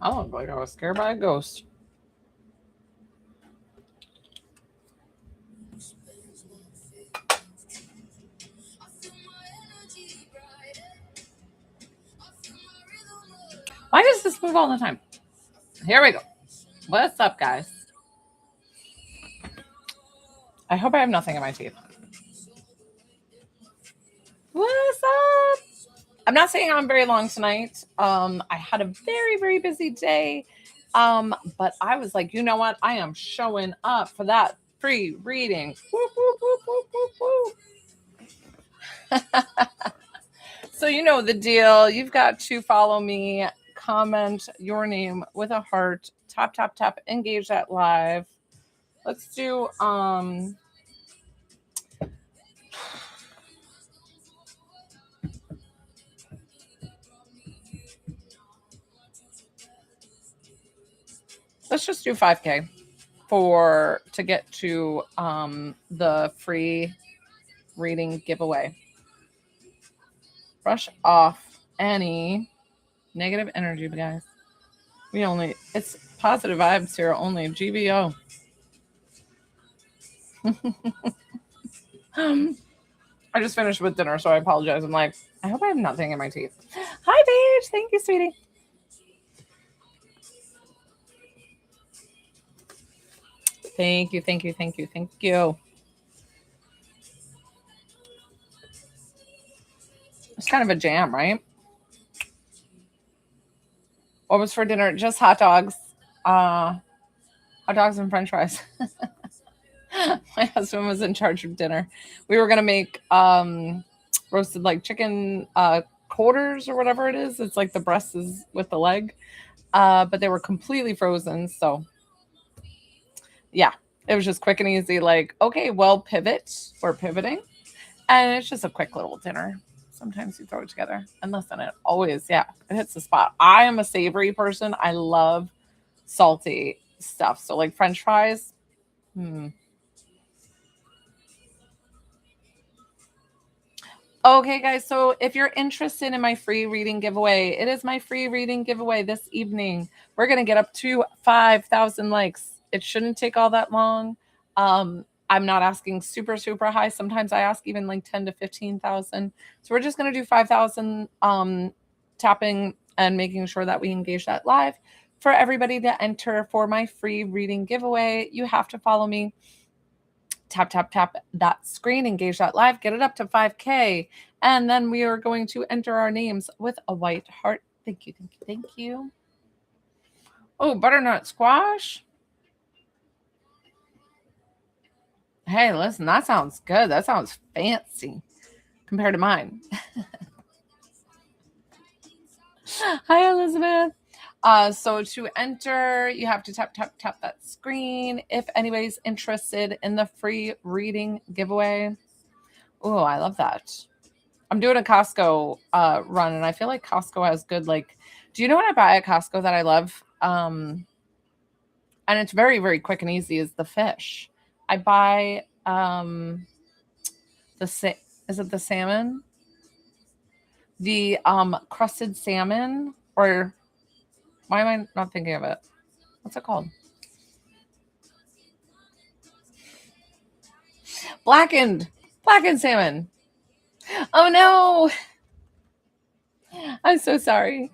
I look like I was scared by a ghost. Why does this move all the time? Here we go. What's up, guys? I hope I have nothing in my teeth. What's up? I'm not saying I'm very long tonight. I had a very, very busy day. But I was like, you know what? I am showing up for that free reading. Whoop, whoop, whoop, whoop, whoop, whoop. So you know the deal. You've got to follow me, comment your name with a heart, tap, tap, tap, engage that live. Let's do let's just do 5K to get to the free reading giveaway. Brush off any negative energy, guys. It's positive vibes here only. GBO. I just finished with dinner, so I apologize. I'm like, I hope I have nothing in my teeth. Hi, Paige. Thank you, sweetie. Thank you, thank you, thank you, thank you. It's kind of a jam, right? What was for dinner? Just hot dogs. Hot dogs and french fries. My husband was in charge of dinner. We were gonna make roasted like chicken quarters or whatever it is. It's like the breast is with the leg. But they were completely frozen. So yeah, it was just quick and easy. Like, okay, well, pivot. We're pivoting. And it's just a quick little dinner. Sometimes you throw it together. And listen, it always, yeah, it hits the spot. I am a savory person. I love salty stuff. So like French fries. Okay, guys. So if you're interested in my free reading giveaway, it is my free reading giveaway this evening. We're going to get up to 5,000 likes. It shouldn't take all that long. I'm not asking super, super high. Sometimes I ask even like 10 to 15,000. So we're just going to do 5,000 tapping and making sure that we engage that live. For everybody to enter for my free reading giveaway, you have to follow me. Tap, tap, tap that screen, engage that live, get it up to 5K. And then we are going to enter our names with a white heart. Thank you, thank you, thank you. Oh, butternut squash. Hey, listen, that sounds good. That sounds fancy compared to mine. Hi, Elizabeth. So to enter, you have to tap, tap, tap that screen. If anybody's interested in the free reading giveaway. Oh, I love that. I'm doing a Costco run, and I feel like Costco has good, like, do you know what I buy at Costco that I love? And it's very, very quick and easy is the fish. I buy is it the salmon? The crusted salmon, or why am I not thinking of it? What's it called? Blackened salmon. Oh no. I'm so sorry.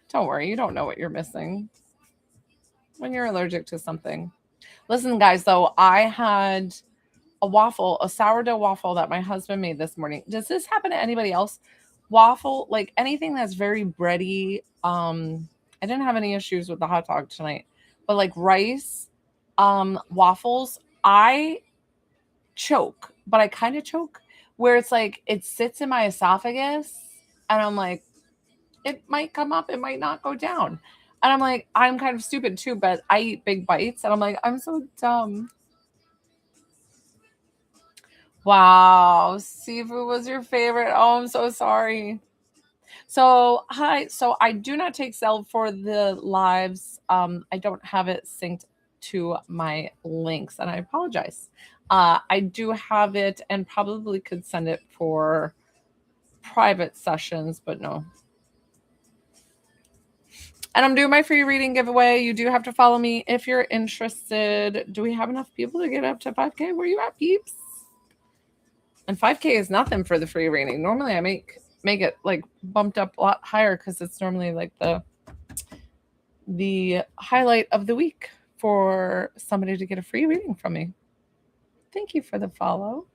Don't worry, you don't know what you're missing when you're allergic to something. Listen, guys, though, I had a sourdough waffle that my husband made this morning. Does this happen to anybody else? Waffle, like anything that's very bready. I didn't have any issues with the hot dog tonight, but like rice, waffles, I choke, but I kind of choke where it's like it sits in my esophagus and I'm like, it might come up, it might not go down. And I'm like, I'm kind of stupid too, but I eat big bites and I'm like, I'm so dumb. Wow, seafood was your favorite. Oh, I'm so sorry. So, hi. So, I do not take Zelle for the lives. I don't have it synced to my links, and I apologize. I do have it and probably could send it for private sessions, but no. And I'm doing my free reading giveaway. You do have to follow me if you're interested. Do we have enough people to get up to 5K? Where you at, peeps? And 5K is nothing for the free reading. Normally I make it like bumped up a lot higher because it's normally like the highlight of the week for somebody to get a free reading from me. Thank you for the follow.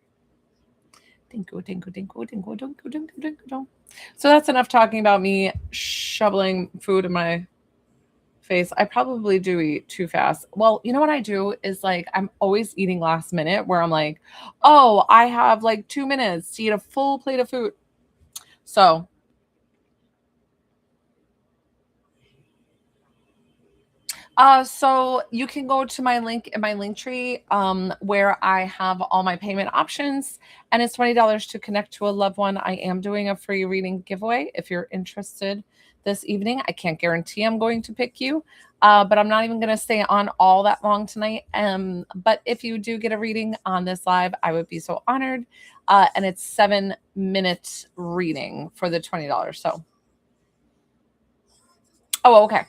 Dinko, dinko, dinko, dinko, dinko, dinko, dinko, dinko. So that's enough talking about me shoveling food in my face. I probably do eat too fast. Well, you know what I do is like I'm always eating last minute where I'm like, oh, I have like 2 minutes to eat a full plate of food. So so you can go to my link in my link tree where I have all my payment options, and it's $20 to connect to a loved one. I am doing a free reading giveaway if you're interested this evening. I can't guarantee I'm going to pick you, but I'm not even going to stay on all that long tonight. But if you do get a reading on this live, I would be so honored. And it's 7-minute reading for the $20. So, oh, okay.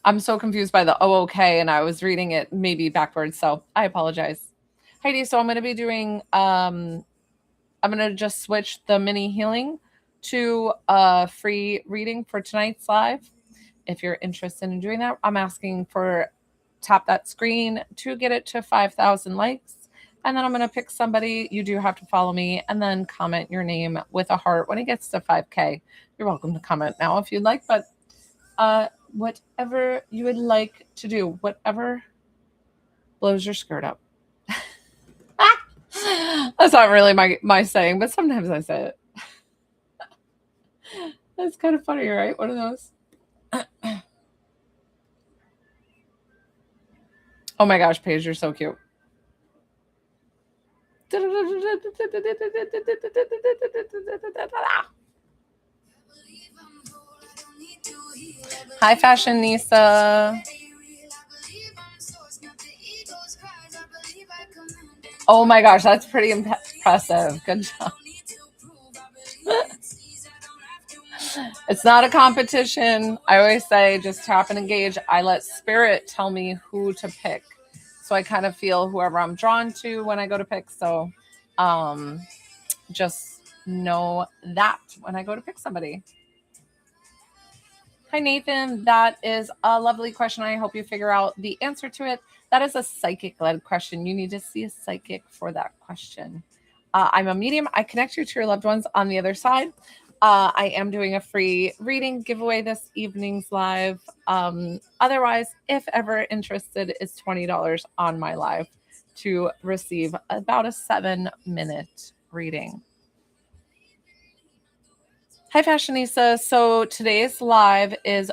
I'm so confused by the okay, and I was reading it maybe backwards, so I apologize. Heidi, so I'm going to be doing, I'm going to just switch the mini healing to a free reading for tonight's live. If you're interested in doing that, I'm asking for tap that screen to get it to 5,000 likes. And then I'm going to pick somebody. You do have to follow me and then comment your name with a heart when it gets to 5K. You're welcome to comment now if you'd like, but whatever you would like to do, whatever blows your skirt up. That's not really my saying, but sometimes I say it. That's kind of funny, right? One of those. Oh my gosh, Paige, you're so cute. Hi, Fashionista. Oh my gosh, that's pretty impressive. Good job. It's not a competition. I always say just tap and engage. I let spirit tell me who to pick. So I kind of feel whoever I'm drawn to when I go to pick. So just know that when I go to pick somebody. Hi, Nathan. That is a lovely question. I hope you figure out the answer to it. That is a psychic-led question. You need to see a psychic for that question. I'm a medium. I connect you to your loved ones on the other side. I am doing a free reading giveaway this evening's live. Otherwise, if ever interested, it's $20 on my live to receive about a 7-minute reading. Hi, Fashionista. So today's live is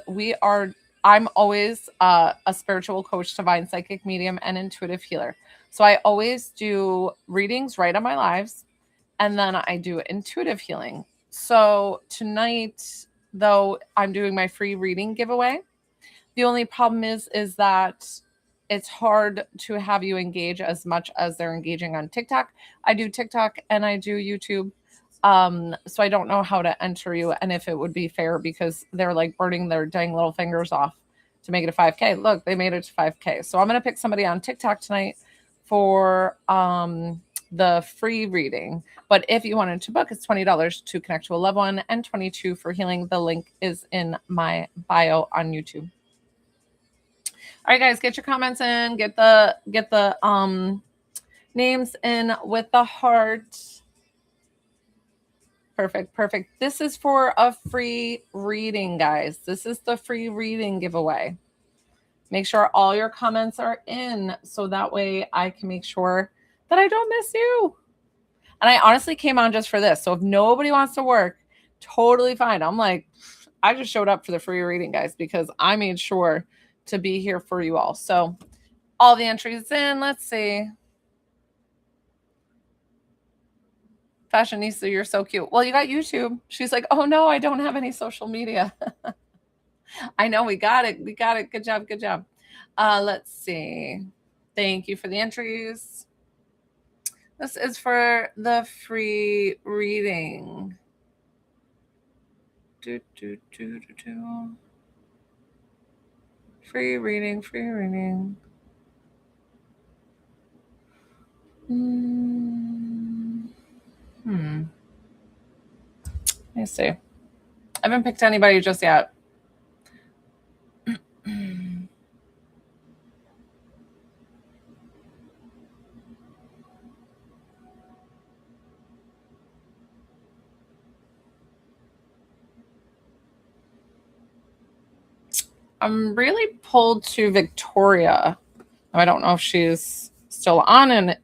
I'm always a spiritual coach, divine psychic medium, and intuitive healer. So I always do readings right on my lives, and then I do intuitive healing. So tonight, though, I'm doing my free reading giveaway. The only problem is that it's hard to have you engage as much as they're engaging on TikTok. I do TikTok and I do YouTube. So I don't know how to enter you and if it would be fair because they're like burning their dang little fingers off to make it a 5K. Look, they made it to 5K. So I'm going to pick somebody on TikTok tonight for the free reading. But if you wanted to book, it's $20 to connect to a loved one and $22 for healing. The link is in my bio on YouTube. All right, guys, get your comments in, get the names in with the heart. Perfect. This is for a free reading, guys. This is the free reading giveaway. Make sure all your comments are in so that way I can make sure that I don't miss you. And I honestly came on just for this. So if nobody wants to work, totally fine. I'm like, I just showed up for the free reading, guys, because I made sure to be here for you all. So all the entries in, let's see. Fashionista, you're so cute. Well, you got YouTube. She's like, oh no, I don't have any social media. I know, we got it. Good job. Let's see. Thank you for the entries. This is for the free reading. Free reading, free reading. Let me see. I haven't picked anybody just yet. I'm really pulled to Victoria. I don't know if she's still on, and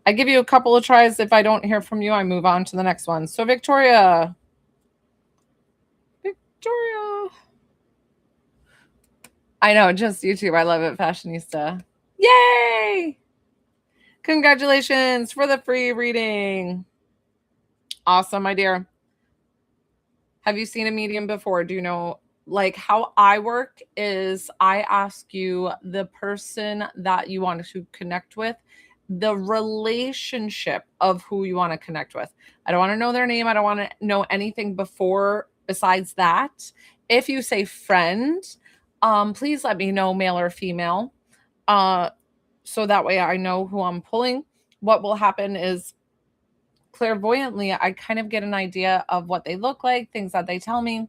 I give you a couple of tries. If I don't hear from you, I move on to the next one. So Victoria. I know, just YouTube. I love it, Fashionista. Yay! Congratulations for the free reading. Awesome, my dear. Have you seen a medium before? Do you know, like, how I work is I ask you the person that you want to connect with, the relationship of who you want to connect with. I don't want to know their name. I don't want to know anything besides that. If you say friend, please let me know, male or female. So that way I know who I'm pulling. What will happen is clairvoyantly, I kind of get an idea of what they look like, things that they tell me,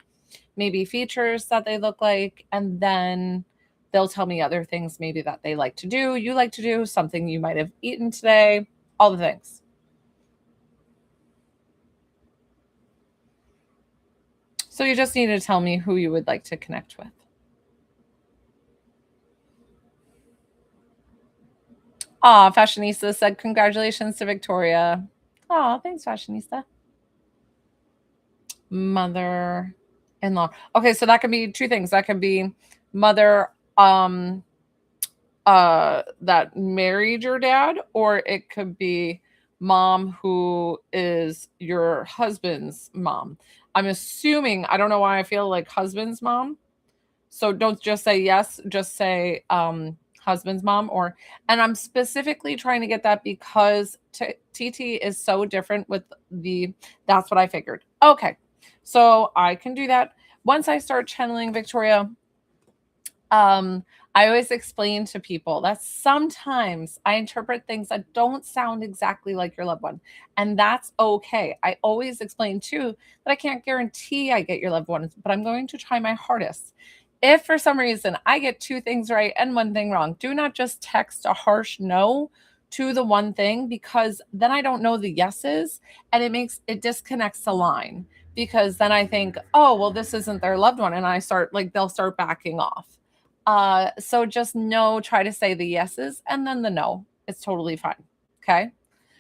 maybe features that they look like, and then they'll tell me other things maybe that they like to do, you like to do, something you might have eaten today, all the things. So you just need to tell me who you would like to connect with. Aw, Fashionista said congratulations to Victoria. Aw, thanks, Fashionista. Mother-in-law. Okay, so that could be two things. That could be mother that married your dad, or it could be mom who is your husband's mom. I'm assuming, I don't know why I feel like husband's mom. So don't just say yes, just say husband's mom. And I'm specifically trying to get that because TT is so different with that's what I figured. Okay. So I can do that. Once I start channeling Victoria, I always explain to people that sometimes I interpret things that don't sound exactly like your loved one, and that's okay. I always explain too that I can't guarantee I get your loved ones, but I'm going to try my hardest. If for some reason I get two things right and one thing wrong, do not just text a harsh no to the one thing, because then I don't know the yeses, and it disconnects the line, because then I think, oh, well, this isn't their loved one, and they'll start backing off. So just try to say the yeses and then the no. It's totally fine. Okay.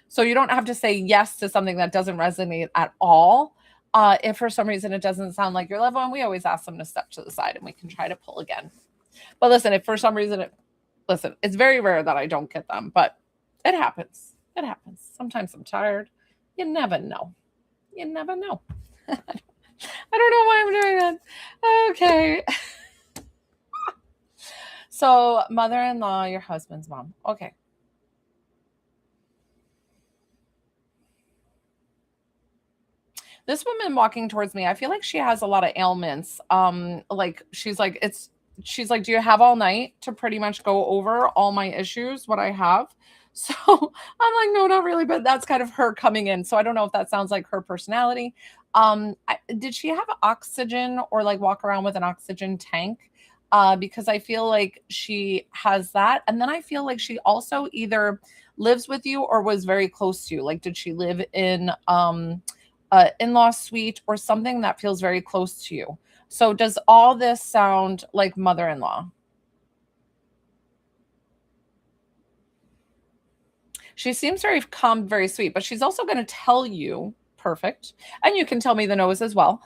So you don't have to say yes to something that doesn't resonate at all. If for some reason it doesn't sound like your loved one, we always ask them to step to the side and we can try to pull again. But listen, if for some reason it's very rare that I don't get them, but it happens. It happens. Sometimes I'm tired. You never know. You never know. I don't know why I'm doing that. Okay. So, mother-in-law, your husband's mom. Okay. This woman walking towards me, I feel like she has a lot of ailments. She's like, do you have all night to pretty much go over all my issues, what I have? So I'm like, no, not really, but that's kind of her coming in. So I don't know if that sounds like her personality. Did she have oxygen or like walk around with an oxygen tank? Because I feel like she has that. And then I feel like she also either lives with you or was very close to you. Like, did she live in in-law suite or something that feels very close to you? So does all this sound like mother-in-law? She seems very calm, very sweet, but she's also going to tell you, perfect. And you can tell me the no's as well.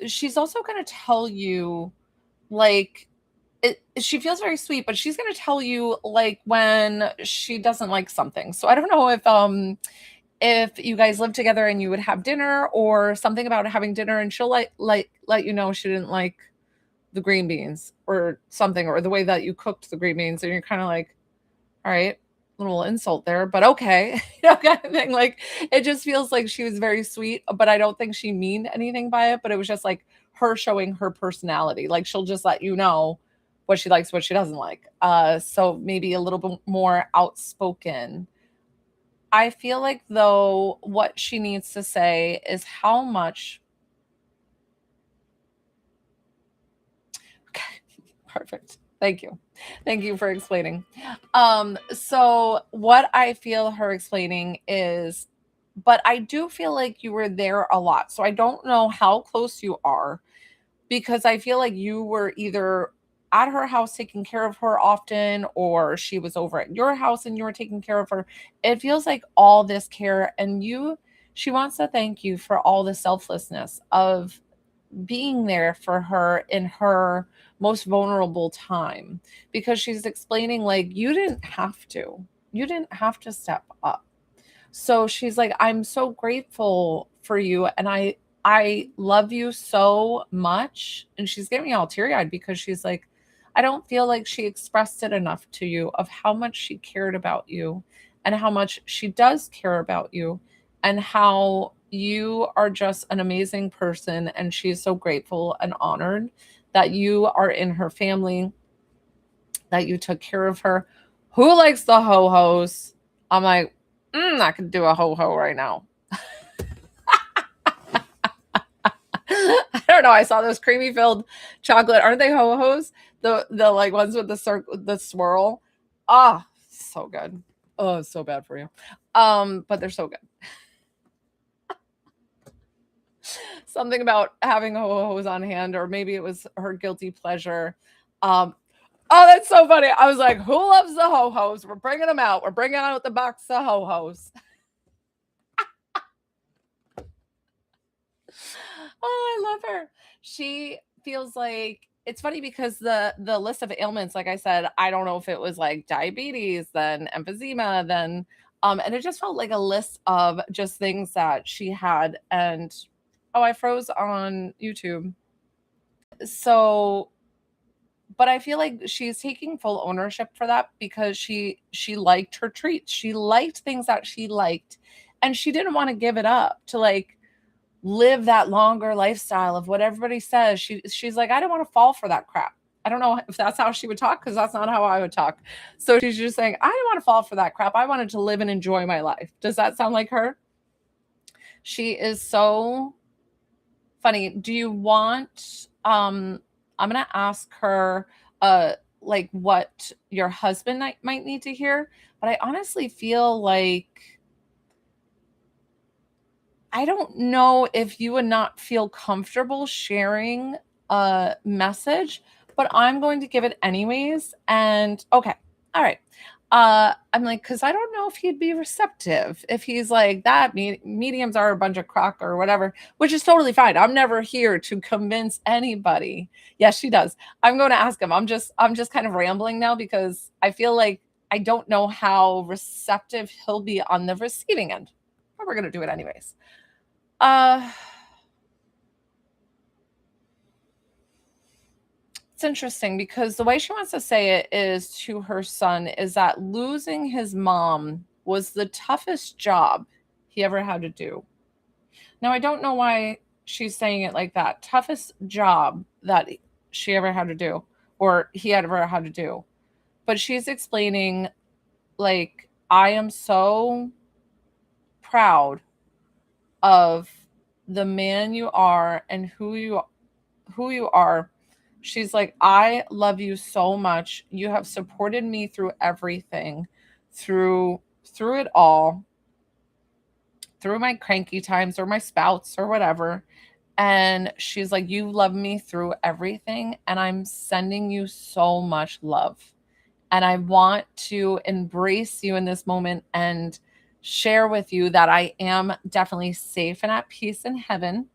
She's also going to tell you, like, she feels very sweet, but she's going to tell you like when she doesn't like something. So I don't know if you guys live together and you would have dinner or something about having dinner, and she'll let you know she didn't like the green beans or something, or the way that you cooked the green beans, and you're kind of like, all right. little insult there, but okay, kind of thing. Like it just feels like she was very sweet, but I don't think she meant anything by it. But it was just like her showing her personality. Like she'll just let you know what she likes, what she doesn't like. So maybe a little bit more outspoken. I feel like though what she needs to say is how much. Okay, perfect. Thank you. Thank you for explaining. So what I feel her explaining is, but I do feel like you were there a lot. So I don't know how close you are because I feel like you were either at her house taking care of her often or she was over at your house and you were taking care of her. It feels like all this care and she wants to thank you for all the selflessness of being there for her in her most vulnerable time because she's explaining like you didn't have to step up. So she's like, I'm so grateful for you and I love you so much. And she's getting me all teary-eyed because she's like, I don't feel like she expressed it enough to you of how much she cared about you and how much she does care about you and how you are just an amazing person. And she's so grateful and honored that you are in her family, that you took care of her. Who likes the ho-hos? I'm like, I could do a ho-ho right now. I don't know. I saw those creamy filled chocolate. Aren't they ho-hos? The like ones with the swirl. Ah, so good. Oh, it's so bad for you. But they're so good. Something about having ho-hos on hand, or maybe it was her guilty pleasure. Oh, that's so funny. I was like, who loves the ho-hos? We're bringing them out. We're bringing out the box of ho-hos. Oh, I love her. She feels like it's funny because the list of ailments, like I said, I don't know if it was like diabetes, then emphysema, then and it just felt like a list of just things that she had. And oh, I froze on YouTube. So but I feel like she's taking full ownership for that because she liked her treats. She liked things that she liked and she didn't want to give it up to like live that longer lifestyle of what everybody says. She's like, I don't want to fall for that crap. I don't know if that's how she would talk because that's not how I would talk. So she's just saying, I don't want to fall for that crap. I wanted to live and enjoy my life. Does that sound like her? She is so funny. Do you want I'm gonna ask her like what your husband might need to hear, but I honestly feel like I don't know if you would not feel comfortable sharing a message, but I'm going to give it anyways. And okay, all right. I'm like, because I don't know if he'd be receptive if he's like that. Mediums are a bunch of crock or whatever, which is totally fine. I'm never here to convince anybody. Yes, she does. I'm going to ask him. I'm just kind of rambling now because I feel like I don't know how receptive he'll be on the receiving end, but we're going to do it anyways. Uh, it's interesting because the way she wants to say it is to her son is that losing his mom was the toughest job he ever had to do. Now, I don't know why she's saying it like that. Toughest job that she ever had to do or he ever had to do. But she's explaining, like, I am so proud of the man you are and who you are. She's like, I love you so much. You have supported me through everything, through it all, through my cranky times or my spouts or whatever. And she's like, you love me through everything. And I'm sending you so much love. And I want to embrace you in this moment and share with you that I am definitely safe and at peace in heaven.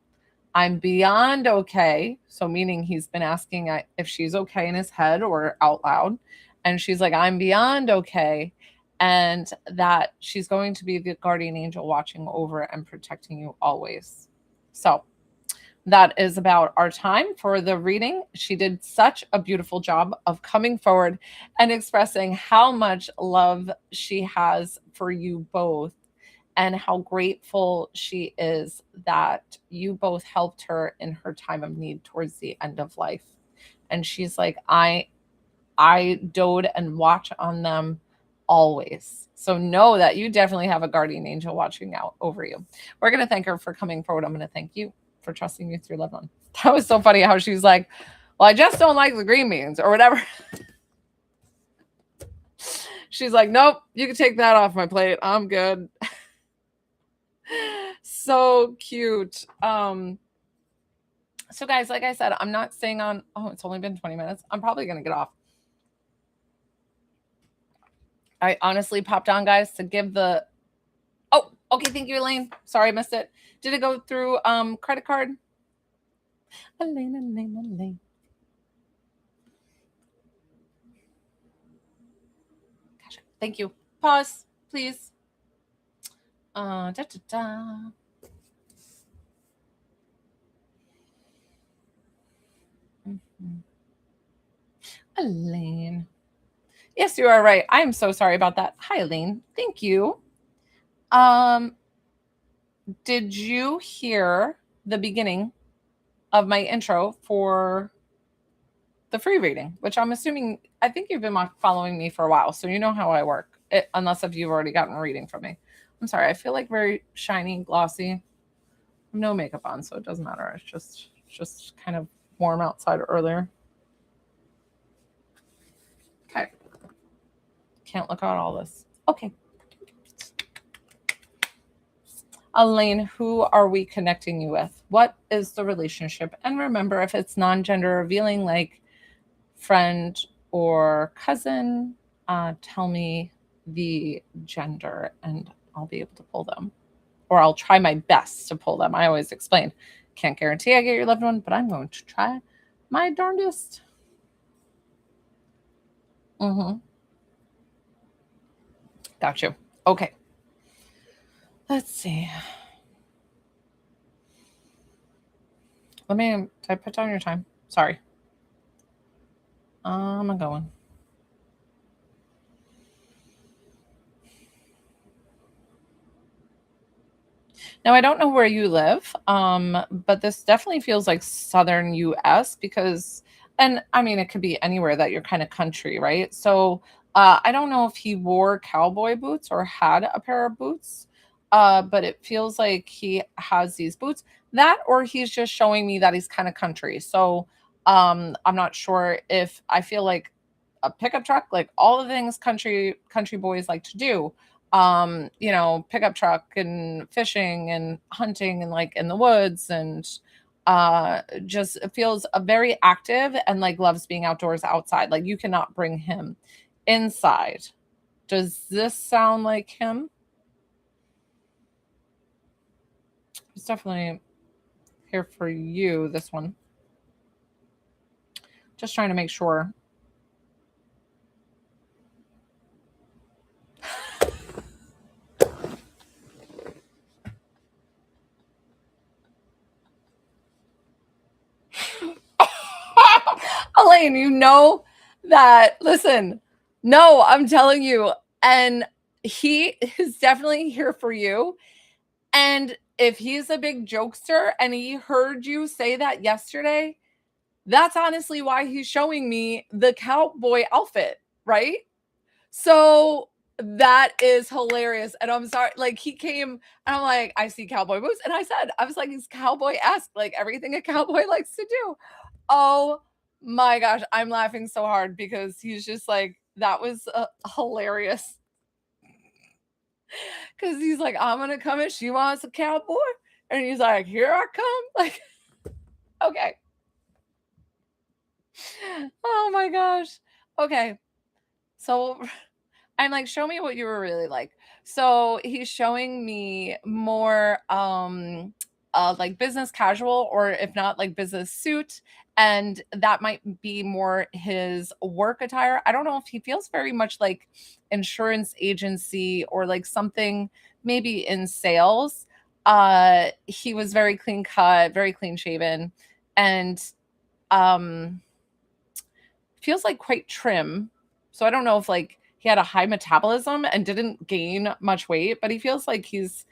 I'm beyond okay. So, meaning he's been asking if she's okay in his head or out loud. And she's like, I'm beyond okay. And that she's going to be the guardian angel watching over and protecting you always. So, that is about our time for the reading. She did such a beautiful job of coming forward and expressing how much love she has for you both and how grateful she is that you both helped her in her time of need towards the end of life. And she's like, I dote and watch on them always. So know that you definitely have a guardian angel watching out over you. We're going to thank her for coming forward. I'm going to thank you for trusting you through loved one. That was so funny how she's like, well, I just don't like the green beans or whatever. She's like, nope, you can take that off my plate. I'm good. So cute. So guys, like I said, I'm not staying on. Oh, it's only been 20 minutes. I'm probably going to get off. I honestly popped on, guys, to give the. Oh, okay. Thank you, Elaine. Sorry, I missed it. Did it go through credit card? Elaine. Gosh, thank you. Pause, please. Elaine. Yes, you are right. I am so sorry about that. Hi, Elaine. Thank you. Did you hear the beginning of my intro for the free reading, which I'm assuming, I think you've been following me for a while, so you know how I work, unless if you've already gotten a reading from me. I'm sorry, I feel like very shiny, glossy. No makeup on, so it doesn't matter. It's just kind of warm outside earlier. Okay. Can't look at all this. Okay. Elaine, who are we connecting you with? What is the relationship? And remember, if it's non-gender revealing, like friend or cousin, tell me the gender and I'll be able to pull them. Or I'll try my best to pull them. I always explain, can't guarantee I get your loved one, but I'm going to try my darndest. Got you. Okay. Let's see. Did I put down your time? Sorry. I'm going. Now, I don't know where you live, but this definitely feels like southern US because, and I mean, it could be anywhere that you're kind of country, right? So I don't know if he wore cowboy boots or had a pair of boots, but it feels like he has these boots. That, or he's just showing me that he's kind of country. So I'm not sure if I feel like a pickup truck, like all the things country boys like to do, pickup truck and fishing and hunting and like in the woods, and just feels very active and like loves being outdoors outside. Like you cannot bring him inside. Does this sound like him? It's definitely here for you, this one. Just trying to make sure. Elaine, you know that. Listen, no, I'm telling you. And he is definitely here for you. And if he's a big jokester and he heard you say that yesterday, that's honestly why he's showing me the cowboy outfit, right? So that is hilarious. And I'm sorry, like he came and I'm like, I see cowboy boots. And I was like, he's cowboy-esque, like everything a cowboy likes to do. Oh my gosh, I'm laughing so hard because he's just like, that was hilarious. Because he's like, I'm gonna come and she wants a cowboy, and he's like, here I come. Like, okay. Oh my gosh. Okay. So I'm like, show me what you were really like. So he's showing me more like business casual, or if not like business suit, and that might be more his work attire. I don't know if he feels very much like insurance agency or like something maybe in sales. He was very clean cut, very clean shaven, and um feels like quite trim. So I don't know if like he had a high metabolism and didn't gain much weight, but he feels like he's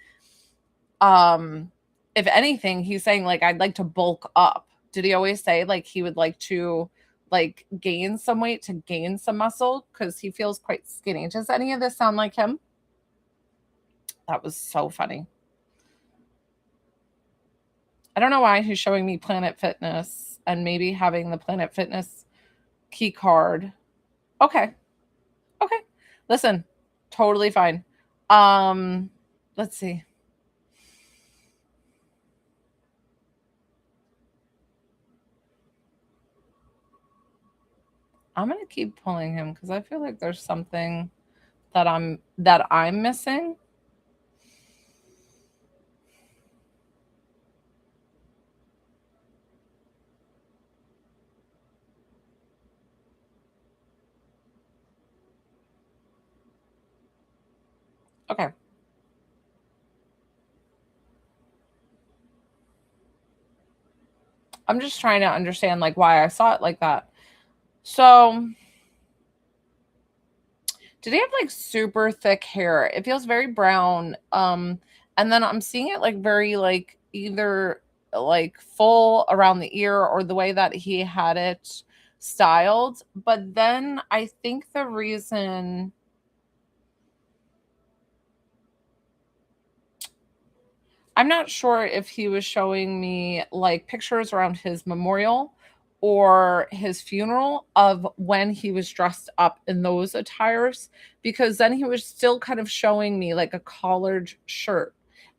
um if anything, he's saying like I'd like to bulk up. Did he always say like he would like to like gain some weight to gain some muscle because he feels quite skinny? Does any of this sound like him? That was so funny. I don't know why he's showing me Planet Fitness and maybe having the Planet Fitness key card. Okay. Okay. Listen, totally fine. Um, let's see. I'm gonna keep pulling him because I feel like there's something that I'm missing. Okay. I'm just trying to understand like why I saw it like that. So did he have like super thick hair? It feels very brown. And then I'm seeing it like very like either like full around the ear or the way that he had it styled. But then I think the reason I'm not sure if he was showing me like pictures around his memorial or his funeral of when he was dressed up in those attires, because then he was still kind of showing me like a collared shirt.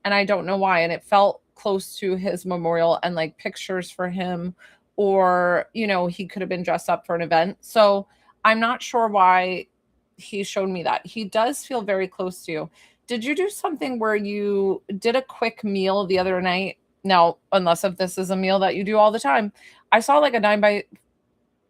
And I don't know why. And it felt close to his memorial and like pictures for him, or, he could have been dressed up for an event. So I'm not sure why he showed me that. He does feel very close to you. Did you do something where you did a quick meal the other night? Now, unless if this is a meal that you do all the time. I saw like a 9 by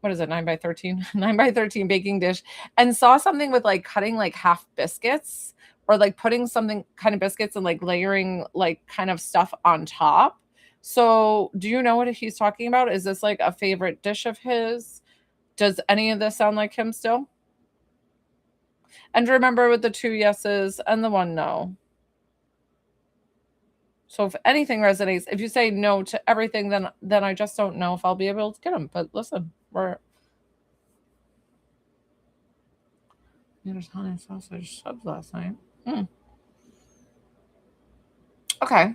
what is it, 9 by 13? 9 by 13 baking dish, and saw something with like cutting like half biscuits or like putting something kind of biscuits and like layering like kind of stuff on top. So, do you know what he's talking about? Is this like a favorite dish of his? Does any of this sound like him still? And remember with the 2 yeses and the 1 no. So if anything resonates, if you say no to everything, then I just don't know if I'll be able to get them. But listen, there's honey sausage subs last night. Okay.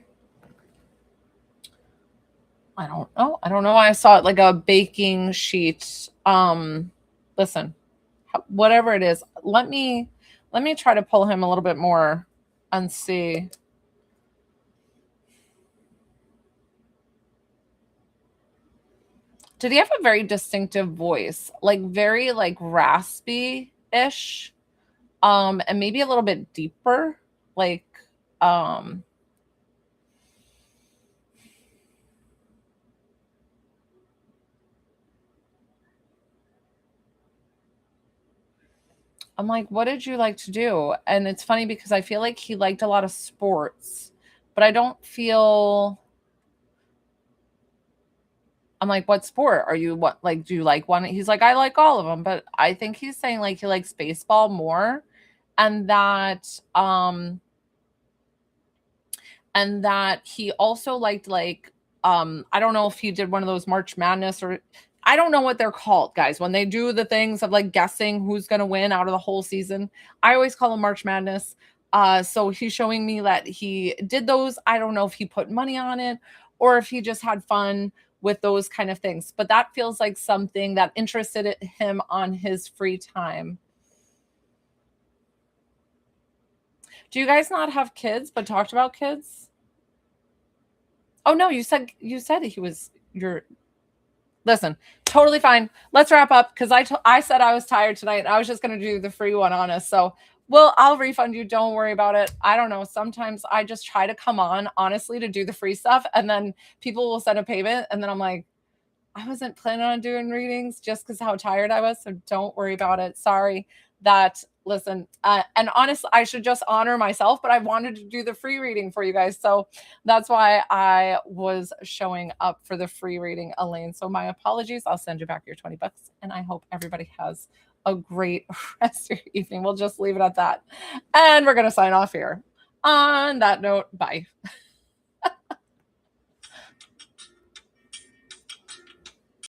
I don't know. I don't know why I saw it like a baking sheet. Listen, whatever it is, let me try to pull him a little bit more and see. Did he have a very distinctive voice? Like very like raspy-ish? And maybe a little bit deeper. Like um I'm like, what did you like to do? And it's funny because I feel like he liked a lot of sports, but I don't feel I'm like, what sport are you what like do you like one? He's like, I like all of them, but I think he's saying like he likes baseball more and that he also liked like I don't know if he did one of those March Madness or I don't know what they're called, guys, when they do the things of like guessing who's going to win out of the whole season. I always call them March Madness. So he's showing me that he did those. I don't know if he put money on it or if he just had fun with those kind of things, but that feels like something that interested him on his free time. Do you guys not have kids but talked about kids? Oh no, you said he was your listen, totally fine. Let's wrap up because I said I was tired tonight and I was just gonna do the free one honest. So I'll refund you. Don't worry about it. I don't know. Sometimes I just try to come on honestly to do the free stuff and then people will send a payment and then I'm like, I wasn't planning on doing readings just because how tired I was. So don't worry about it. Sorry. that, listen, and honestly, I should just honor myself, but I wanted to do the free reading for you guys. So that's why I was showing up for the free reading, Elaine. So my apologies. I'll send you back your $20, and I hope everybody has a great rest of your evening. We'll just leave it at that. And we're going to sign off here. On that note, bye.